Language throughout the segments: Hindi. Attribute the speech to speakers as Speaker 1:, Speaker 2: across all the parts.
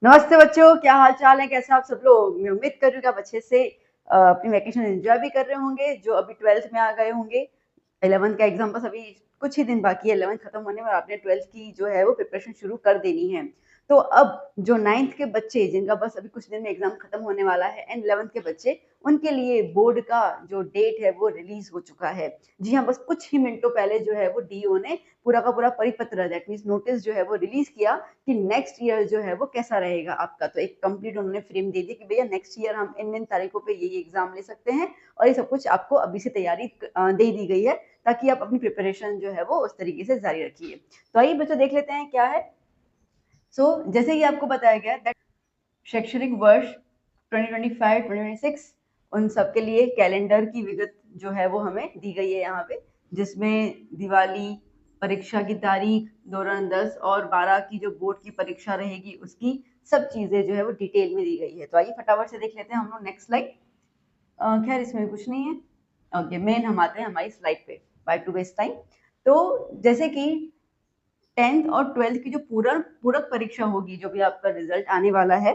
Speaker 1: नमस्ते बच्चों, क्या हाल चाल है? कैसे आप सब लोग? मैं उम्मीद कर रही हूँ कि आप अच्छे से अपनी वैकेशन एंजॉय भी कर रहे होंगे। जो अभी 12th में आ गए होंगे, 11th का एग्जाम बस अभी कुछ ही दिन बाकी है 11th खत्म होने में, और आपने 12th की जो है वो प्रिपरेशन शुरू कर देनी है। तो अब जो 9th के बच्चे जिनका बस अभी कुछ दिन में एग्जाम खत्म होने वाला है, एंड 11th के बच्चे, उनके लिए बोर्ड का जो डेट है वो रिलीज हो चुका है। जी हाँ, बस कुछ ही मिनटों पहले जो है वो डीओ ने पूरा का पूरा परिपत्र, दैट मीन्स नोटिस जो है वो रिलीज किया कि नेक्स्ट ईयर जो है वो कैसा रहेगा आपका। तो एक कंप्लीट उन्होंने फ्रेम दे दी कि भैया नेक्स्ट ईयर हम इन तारीखों पे ये एग्जाम ले सकते हैं, और ये सब कुछ आपको अभी से तैयारी दे दी गई है, ताकि आप अपनी प्रिपरेशन जो है वो उस तरीके से जारी रखिए। तो आइए बच्चों देख लेते हैं क्या है। जैसे कि आपको बताया गया दैट शैक्षणिक वर्ष 2025-2026 उन सब के लिए कैलेंडर की विगत जो है वो हमें दी गई है यहाँ पे, जिसमें दिवाली, परीक्षा की तारीख, दौरान 10 और 12 की जो बोर्ड की परीक्षा रहेगी उसकी सब चीजें जो है वो डिटेल में दी गई है। तो आइए फटाफट से देख लेते हैं हम लोग नेक्स्ट स्लाइड। खैर इसमें कुछ नहीं है। ओके, मेन हम आते हैं हमारी स्लाइड पे, बाय टू वेस्ट टाइम। तो जैसे कि 10th और 12th की जो पूरक परीक्षा होगी, जो भी आपका रिजल्ट आने वाला है,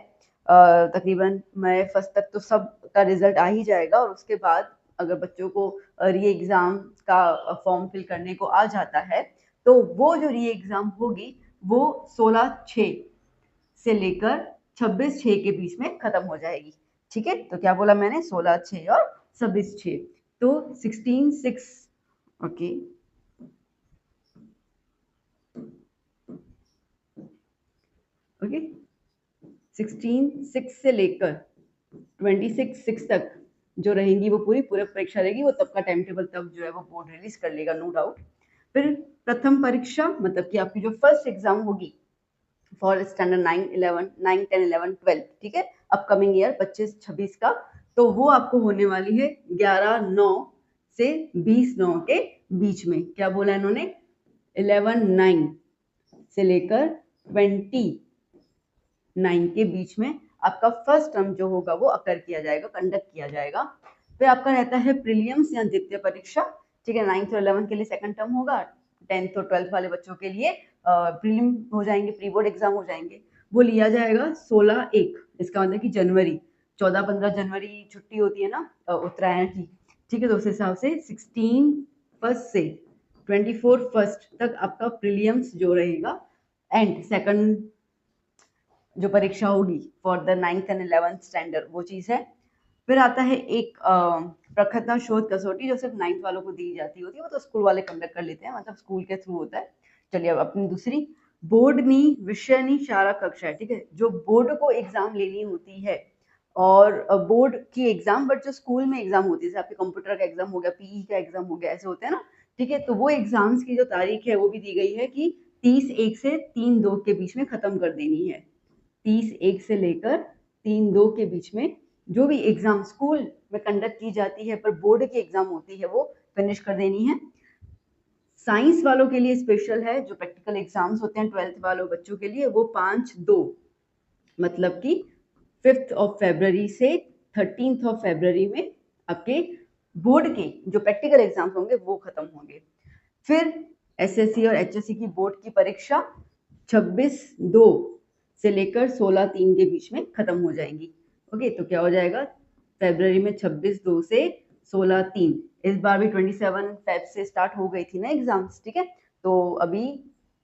Speaker 1: तकरीबन मई फर्स्ट तक तो सब का रिजल्ट आ ही जाएगा, और उसके बाद अगर बच्चों को री एग्जाम का फॉर्म फिल करने को आ जाता है, तो वो जो री एग्जाम होगी वो 16/6 से लेकर 26/6 के बीच में खत्म हो जाएगी। ठीक है, तो क्या बोला मैंने? 16/6 और 26/6, तो 16/6। ओके, ओके, 16/6 से लेकर 26/6 तक जो रहेंगी वो पूरी पूरक परीक्षा रहेगी। वो तब का टाइम टेबल तब जो है वो बोर्ड रिलीज कर लेगा, नो डाउट। फिर प्रथम परीक्षा मतलब कि आपकी जो फर्स्ट एग्जाम होगी फॉर स्टैंडर्ड 9, 10, 11, 12, ठीक है, अपकमिंग ईयर 25-26 का, तो वो आपको होने वाली है 11/9 से 20/9 के बीच में। क्या बोला इन्होंने? 11/9 से लेकर 29 के बीच में आपका फर्स्ट टर्म जो होगा वो अकर किया जाएगा, कंडक्ट किया जाएगा। फिर आपका रहता है प्रीलिम्स या द्वितीय परीक्षा। ठीक है, 9th और 11th के लिए सेकंड टर्म होगा, 10th और 12th वाले बच्चों के लिए प्रीलिम हो जाएंगे, प्री बोर्ड एग्जाम हो जाएंगे। वो लिया जाएगा 16/1, इसका मतलब कि जनवरी। 14-15 जनवरी छुट्टी होती है ना उत्तरायण की। ठीक है, तो उस हिसाब से 16 फर्स्ट से 24 फर्स्ट तक आपका प्रीलियम्स जो रहेगा, एंड सेकंड जो परीक्षा होगी for the 9th and 11th standard, वो चीज है। फिर आता है एक प्रखरता शोध कसौटी, जो सिर्फ 9th वालों को दी जाती होती है, वो तो स्कूल वाले कंडक्ट कर लेते हैं, मतलब स्कूल के थ्रू होता है। चलिए अब अपनी दूसरी, बोर्डनी विषयनी शाला कक्षा है। ठीक है, जो बोर्ड को एग्जाम लेनी होती है, और बोर्ड की एग्जाम, बट जो स्कूल में एग्जाम होती है, जैसे आपके कंप्यूटर का एग्जाम हो गया, पीई का एग्जाम हो गया, ऐसे होते हैं ना। ठीक है, तो वो एग्जाम्स की जो तारीख है वो भी दी गई है कि 30/1 से 3/2 के बीच में खत्म कर देनी है। 30/1 से लेकर 3/2 के बीच में जो भी एग्जाम स्कूल में कंडक्ट की जाती है पर बोर्ड की एग्जाम होती है वो फिनिश कर देनी है। साइंस वालों के लिए स्पेशल है, जो प्रैक्टिकल एग्जाम्स होते हैं 12th वालों बच्चों के लिए, वो 5/2 मतलब कि 5th से 13 में आपके बोर्ड के जो प्रैक्टिकल एग्जाम्स होंगे वो खत्म होंगे। फिर एसएससी और एचएससी की बोर्ड की परीक्षा 26/2 से लेकर 16/3 के बीच में खत्म हो जाएंगी। ओके, तो क्या हो जाएगा? फरवरी में 26/2 से 16/3। इस बार भी 27 फेब से स्टार्ट हो गई थी ना एग्जाम्स। ठीक है, तो अभी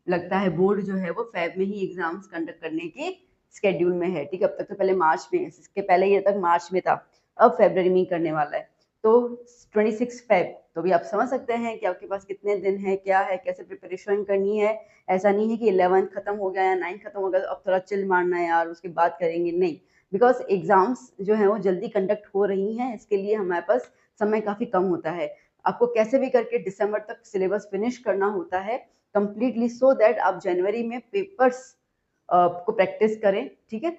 Speaker 1: लगता है बोर्ड जो है वो फेब में ही एग्जाम्स कंडक्ट करने के स्केड्यूल में है। ठीक है, अब तक तो पहले मार्च में, इसके पहले ये तक मार्च में था, अब फरवरी में ही करने वाला है। तो 26 फेब, तो भी आप समझ सकते हैं कि आपके पास कितने दिन है, क्या है, कैसे प्रिपरेशन करनी है। ऐसा नहीं है कि 11th खत्म हो गया या 9th खत्म हो गया तो अब थोड़ा चिल मारना है यार, उसके बाद करेंगे, नहीं। बिकॉज एग्जाम्स जो है वो जल्दी कंडक्ट हो रही हैं, इसके लिए हमारे पास समय काफी कम होता है। आपको कैसे भी करके दिसंबर तक सिलेबस फिनिश करना होता है कंप्लीटली, सो दैट आप जनवरी में पेपर्स को प्रैक्टिस करें। ठीक है,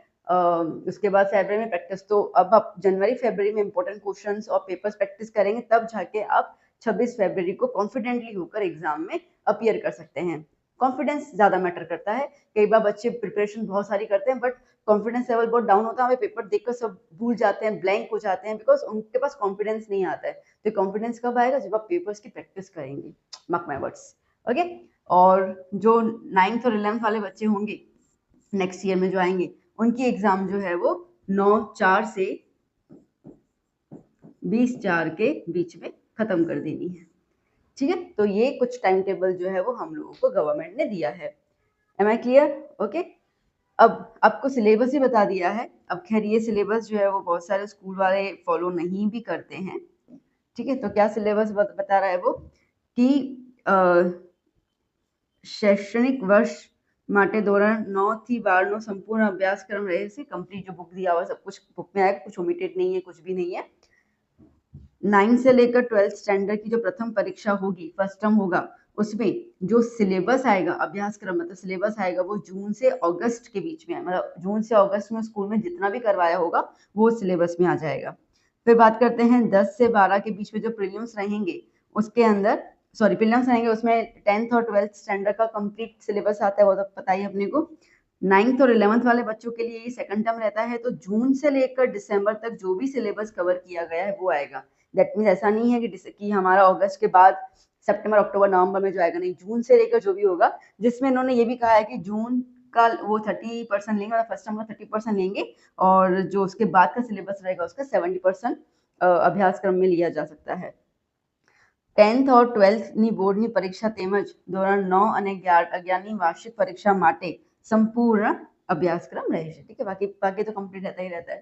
Speaker 1: उसके बाद फरवरी में प्रैक्टिस, तो अब आप जनवरी फरवरी में इंपॉर्टेंट क्वेश्चंस और पेपर्स प्रैक्टिस करेंगे, तब जाके आप 26 फरवरी को कॉन्फिडेंटली होकर एग्जाम में अपीयर कर सकते हैं। कॉन्फिडेंस ज्यादा मैटर करता है। कई बार बच्चे प्रिपरेशन बहुत सारी करते हैं बट कॉन्फिडेंस लेवल बहुत डाउन होता है, हमें पेपर देखकर सब भूल जाते हैं, ब्लैंक हो जाते हैं, बिकॉज उनके पास कॉन्फिडेंस नहीं आता है। तो कॉन्फिडेंस कब आएगा? जब आप पेपर्स की प्रैक्टिस करेंगे, मार्क माय वर्ड्स। ओके, और जो 9th और 11th वाले बच्चे होंगे नेक्स्ट ईयर में जो आएंगे, उनकी एग्जाम जो है वो 9/4 से 20/4 के बीच में खत्म कर देनी है। ठीक है, तो ये कुछ टाइम टेबल जो है वो हम लोगों को गवर्नमेंट ने दिया है। Am I clear? ओके। अब आपको सिलेबस ही बता दिया है। अब खैर ये सिलेबस जो है वो बहुत सारे स्कूल वाले फॉलो नहीं भी करते हैं। ठीक है, तो क्या सिलेबस बता रहा है वो कि शैक्षणिक वर्ष માટે ધોરણ 9 થી 12 નો સંપૂર્ણ અભ્યાસક્રમ રહે છે कंप्लीट। जो बुक दिया हुआ सब कुछ बुक में आएगा, कुछ ओमिटेड नहीं है, कुछ भी नहीं है। 9 से लेकर 12th स्टैंडर्ड की जो प्रथम परीक्षा होगी, फर्स्ट टर्म होगा, उसमें जो सिलेबस आएगा, अभ्यासक्रम मतलब सिलेबस आएगा, वो जून से अगस्त के बीच में है। मतलब जून से अगस्त में स्कूल में जितना भी करवाया होगा वो सिलेबस में आ जाएगा। फिर बात करते हैं 10 से 12 के बीच में जो प्रीलिम्स रहेंगे, उसके अंदर प्रीलिम्स रहेंगे, उसमें 10th और 12th स्टैंडर्ड का कंप्लीट सिलेबस आता है, वो तो पता ही अपने को। 9th और 11th वाले बच्चों के लिए ये सेकंड टर्म रहता है, तो जून से लेकर दिसंबर तक जो भी सिलेबस कवर किया गया है वो आएगा। दैट मीन्स ऐसा नहीं है कि हमारा अगस्त के बाद सितंबर, अक्टूबर, नवंबर में जो आएगा, नहीं, जून से लेकर जो भी होगा, जिसमें इन्होंने ये भी कहा है कि जून का वो 30% लेंगे, मतलब फर्स्ट टर्म का 30% लेंगे, और जो उसके बाद का सिलेबस रहेगा उसका 70% अभ्यासक्रम में लिया जा सकता है। 10th और 12th ની બોર્ડની પરીક્ષા તેમજ ધોરણ 9 અને 11ની વાર્ષિક પરીક્ષા માટે સંપૂર્ણ અભ્યાસક્રम રહેશે। ठीक है, बाकी तो कंप्लीट रहता ही रहता है।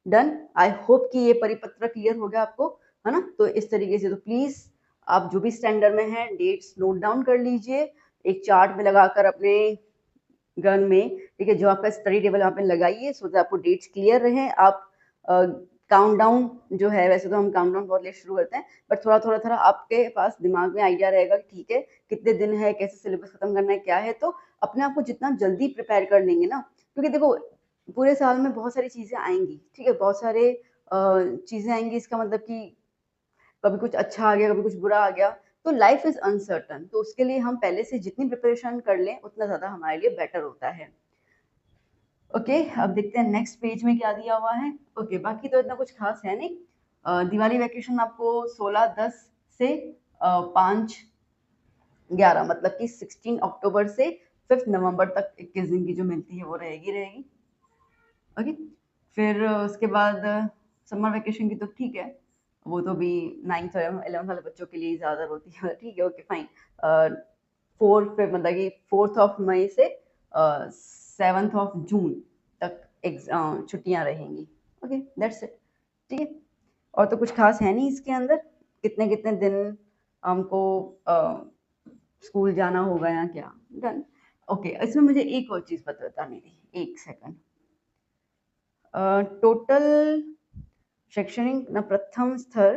Speaker 1: डन। आई होप कि ये परिपत्र क्लियर हो गया आपको, है ना। तो इस तरीके से तो प्लीज आप जो भी स्टैंडर्ड में है डेट्स नोट डाउन कर लीजिए, एक चार्ट में लगाकर अपने घर में। ठीक है, जो आपका स्टडी टेबल वहाँ पे लगाइए, सो दैट आपको डेट्स क्लियर रहे। आप काउंटडाउन जो है, वैसे तो हम काउंटडाउन बहुत लेट शुरू करते हैं, बट थोड़ा आपके पास दिमाग में आइडिया रहेगा कि ठीक है कितने दिन है, कैसे सिलेबस खत्म करना है, क्या है। तो अपने आप को जितना जल्दी प्रिपेयर कर लेंगे ना, क्योंकि देखो पूरे साल में बहुत सारी चीजें आएंगी। ठीक है, बहुत सारे चीजें आएंगी, इसका मतलब कि कभी कुछ अच्छा आ गया, कभी कुछ बुरा आ गया, तो लाइफ इज अनसर्टन। तो उसके लिए हम पहले से जितनी प्रिपरेशन कर लें उतना ज्यादा हमारे लिए बेटर होता है। ओके, अब देखते हैं नेक्स्ट पेज में क्या दिया हुआ है। ओके, बाकी तो इतना कुछ खास है नहीं। दिवाली वैकेशन आपको 16/10 से 5/11, मतलब कि 16 अक्टूबर से 5 नवंबर तक 21 दिन की जो मिलती है वो रहेगी। ओके, फिर उसके बाद समर वैकेशन की तो ठीक है, वो तो भी 9th और 11th वाले बच्चों के लिए ज़्यादा होती है। ठीक है, okay fine. 4th of May से 7th ऑफ जून तक छुट्टियां रहेंगी। Okay, that's it. ठीक है, और तो कुछ खास है नहीं इसके अंदर, कितने कितने दिन हमको स्कूल जाना होगा या क्या। डन। ओके, इसमें मुझे एक और चीज़ बतानी थी, एक सेकंड। टोटल शैक्षणिक ना प्रथम स्तर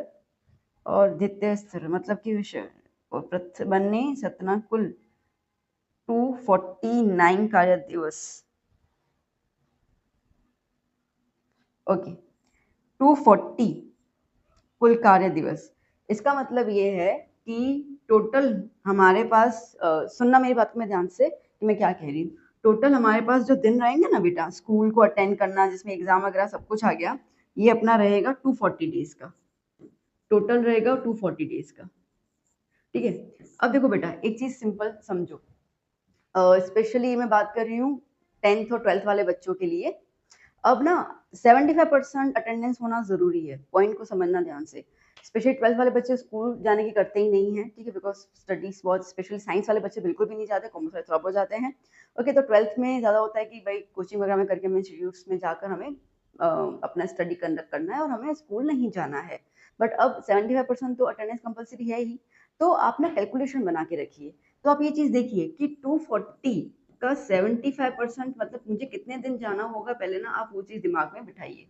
Speaker 1: और द्वितीय स्तर, मतलब कि विषय બંને સતના કુલ 249 कार्य दिवस। ओके, 240 कुल कार्य दिवस। इसका मतलब ये है कि टोटल हमारे पास सुनना मेरी बात में ध्यान से कि मैं क्या कह रही हूँ। टोटल हमारे पास जो दिन रहेंगे ना बेटा, स्कूल को अटेंड करना, जिसमें एग्जाम वगैरह सब कुछ आ गया, ये अपना रहेगा 240 डेज का। टोटल रहेगा 240 डेज का। ठीक है, अब देखो बेटा एक चीज सिंपल समझो, स्पेशली मैं बात कर रही हूँ 10th और 12th वाले बच्चों के लिए। अब ना 75% अटेंडेंस होना जरूरी है, पॉइंट को समझना ध्यान से। स्पेशली 12th वाले बच्चे स्कूल जाने की करते ही नहीं है। ठीक है, बिकॉज स्टडीज बहुत, स्पेशली साइंस वाले बच्चे बिल्कुल भी नहीं जाते, कॉमर्स वाले थोड़ा बहुत जाते हैं। ओके, तो 12th में ज़्यादा होता है कि भाई कोचिंग वगैरह में करके हमें इंस्टीट्यूट्स में जाकर हमें अपना स्टडी कंडक्ट करना है और हमें स्कूल नहीं जाना है। बट अब 75% तो अटेंडेंस कंपलसरी है ही, तो आप ना कैलकुलेशन बना के रखिए। तो आप ये चीज़ देखिए कि 240 का 75% मतलब मुझे कितने दिन जाना होगा, पहले ना आप वो चीज़ दिमाग में बिठाइए।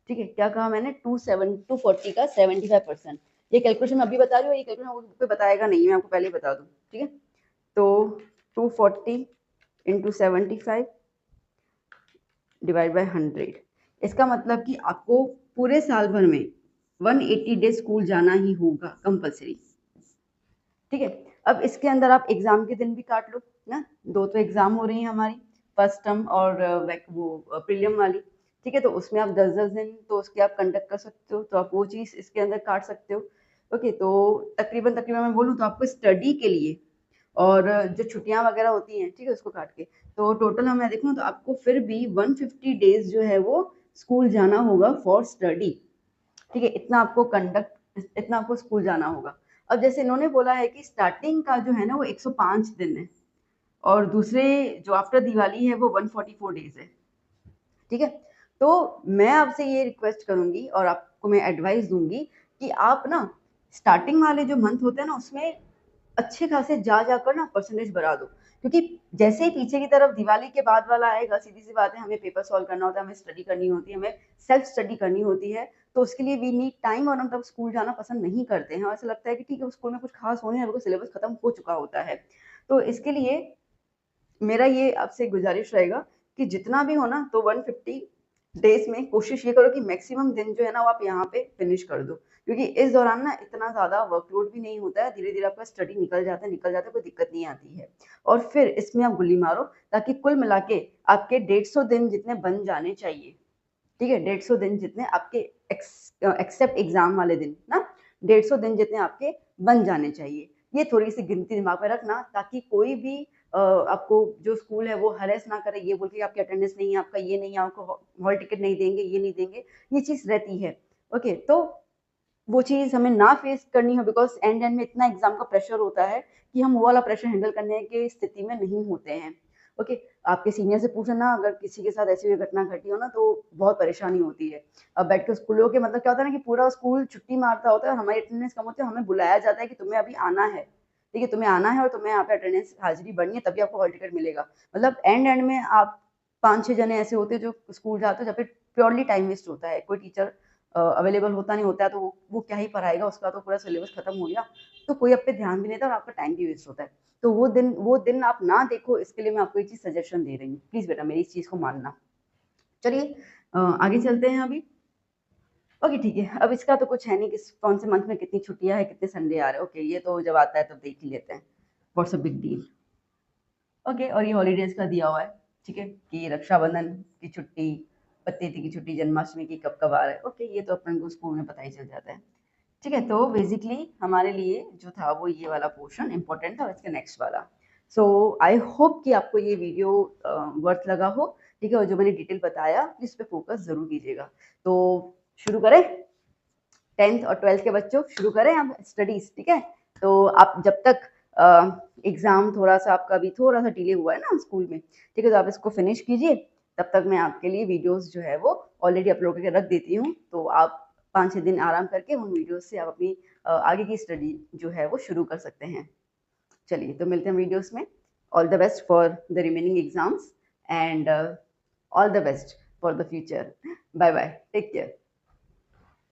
Speaker 1: ठीक है, क्या कहा मैंने, 240 का 75%। ये कैलकुलेशन मैं अभी बता रही हूँ, ये कैलकुलेशन बुक पे बताएगा नहीं, मैं आपको पहले ही बता दूँ। ठीक है, तो 240 इंटू 75 डिवाइड बाई 100, इसका मतलब कि आपको पूरे साल भर में 180 डेज स्कूल जाना ही होगा कंपलसरी। ठीक है, अब इसके अंदर आप एग्जाम के दिन भी काट लो ना, 2 तो एग्जाम हो रही है हमारी, फर्स्ट टर्म और वो प्रीलियम वाली। ठीक है, तो उसमें आप 10-10 दिन तो उसके आप कंडक्ट कर सकते हो, तो आप वो चीज़ इसके अंदर काट सकते हो। ओके, तो तकरीबन मैं बोलूँ तो आपको स्टडी के लिए और जो छुट्टियां वगैरह होती हैं, ठीक है, उसको काट के तो टोटल हम मैं देखूँ तो आपको फिर भी 150 डेज जो है वो स्कूल जाना होगा फॉर स्टडी। ठीक है, इतना आपको स्कूल जाना होगा। अब जैसे इन्होंने बोला है कि स्टार्टिंग का जो है ना वो 105 दिन है और दूसरे जो आफ्टर दिवाली है वो 144 डेज है। ठीक है, तो मैं आपसे ये रिक्वेस्ट करूंगी और आपको मैं एडवाइस दूंगी कि आप ना स्टार्टिंग वाले जो मंथ होते हैं ना उसमें अच्छे खासे जा जाकर ना परसेंटेज बढ़ा दो, क्योंकि जैसे ही पीछे की तरफ दिवाली के बाद वाला आएगा, सीधी सी बात है, हमें पेपर सॉल्व करना होता है, हमें स्टडी करनी होती है, हमें सेल्फ स्टडी करनी होती है, तो उसके लिए वी नीड टाइम और हम तब स्कूल जाना पसंद नहीं करते हैं। ऐसा लगता है कि ठीक है स्कूल में कुछ खास होने है, सिलेबस खत्म हो चुका होता है। तो इसके लिए मेरा ये आपसे गुजारिश रहेगा कि जितना भी हो ना तो 150 डेज में कोशिश ये करो कि मैक्सिमम दिन जो है ना वो आप यहाँ पे फिनिश कर दो, क्योंकि इस दौरान ना इतना ज़्यादा वर्कलोड भी नहीं होता है, धीरे धीरे आपका स्टडी निकल जाता है, कोई दिक्कत नहीं आती है। और फिर इसमें आप गुल्ली मारो ताकि कुल मिला के आपके 150 दिन जितने बन जाने चाहिए। ठीक है, 150 दिन जितने आपके एक्सेप्ट एग्जाम वाले दिन ना, 150 दिन जितने आपके बन जाने चाहिए। ये थोड़ी सी गिनती दिमाग में रखना ताकि कोई भी आपको जो स्कूल है वो हरेस ना करे, ये बोल के आपकी अटेंडेंस नहीं है, आपका ये नहीं है, आपको हॉल टिकट नहीं देंगे, ये नहीं देंगे, ये चीज़ रहती है। ओके, तो वो चीज़ हमें ना फेस करनी हो, बिकॉज एंड में इतना एग्जाम का प्रेशर होता है कि हम वो वाला प्रेशर हैंडल करने की स्थिति में नहीं होते हैं। ओके, आपके सीनियर से पूछना अगर किसी के साथ ऐसी कोई घटना घटी हो ना तो बहुत परेशानी होती है। अब बैठ के स्कूलों के मतलब क्या होता है ना कि पूरा स्कूल छुट्टी मारता होता है और हमारी अटेंडेंस कम होती है, हमें बुलाया जाता है कि तुम्हें अभी आना है। ठीक है, तुम्हें आना है और तुम्हें यहाँ पे अटेंडेंस हाजिरी बढ़नी है तभी आपको हॉल टिकट मिलेगा। मतलब एंड में आप 5-6 जने ऐसे होते हैं जो स्कूल जाते हैं जब पे प्योरली टाइम वेस्ट होता है, कोई टीचर अवेलेबल होता नहीं होता है, तो वो क्या ही पढ़ाएगा, उसका तो पूरा सिलेबस खत्म हो गया, तो कोई आप पे ध्यान भी नहीं देता और आपका टाइम भी वेस्ट होता है। तो वो दिन आप ना देखो, इसके लिए मैं आपको एक चीज़ सजेशन दे रही हूँ, प्लीज़ बेटा मेरी इस चीज़ को मानना। चलिए आगे चलते हैं अभी। ओके ठीक है, अब इसका तो कुछ है नहीं कि कौन से मंथ में कितनी छुट्टियां हैं, कितने संडे आ रहे हैं। ओके, ये तो जब आता है तब देख ही लेते हैं, what's a big deal. Okay, और ये हॉलीडेज का दिया हुआ है, ठीक है, कि रक्षाबंधन की छुट्टी, पतिथि की छुट्टी, जन्माष्टमी की कब कब आ रहा है। ओके, ये तो अपन को स्कूल में पता ही चल जाता है। ठीक है, तो बेसिकली हमारे लिए जो था वो ये वाला पोर्शन इंपॉर्टेंट था और इसके नेक्स्ट वाला। सो आई होप कि आपको ये वीडियो वर्थ लगा हो। ठीक है, और जो मैंने डिटेल बताया इस पे फोकस जरूर कीजिएगा। तो शुरू करें, 10th और 12th के बच्चों शुरू करें अब स्टडीज। ठीक है, तो आप जब तक एग्जाम थोड़ा सा आपका भी थोड़ा सा डिले हुआ है ना स्कूल में, ठीक है, तो आप इसको फिनिश कीजिए। तब तक मैं आपके लिए वीडियोस जो है वो ऑलरेडी अपलोड करके रख देती हूँ, तो आप 5-6 दिन आराम करके उन वीडियोस से आप अपनी आगे की स्टडी जो है वो शुरू कर सकते हैं। चलिए, तो मिलते हैं वीडियोस में। All the best for the remaining exams and all the best for the future. Bye bye, take care.